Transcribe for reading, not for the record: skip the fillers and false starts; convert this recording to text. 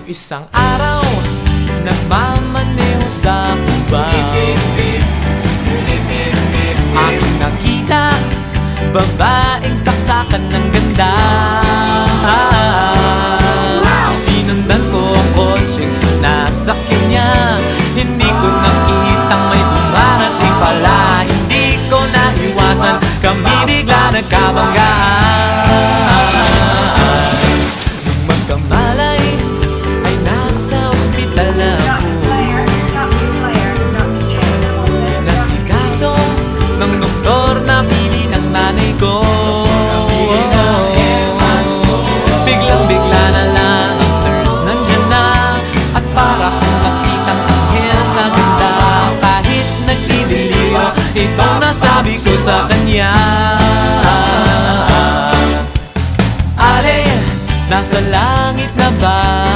Isang araw, nagmamaneho sa Cubao, aking nakita, babaeng saksakan ng ganda. Sinundan ko ang kotseng sinasakyan niya, hindi ko nakitang may dumarating pala. Hindi ko naiwasan, kami bigla nagkabanggaan. Nung magkamalay, ay nasa ospital na ako. Nasikaso ng doktor na pili ng nanay ko. Biglang-bigla na lang ang nurse nandyan na, at para kong nakitang anghel sa ganda. Kahit nagdidiliyo, itong nasabi ko sa kanya: Ale, nasa langit na ba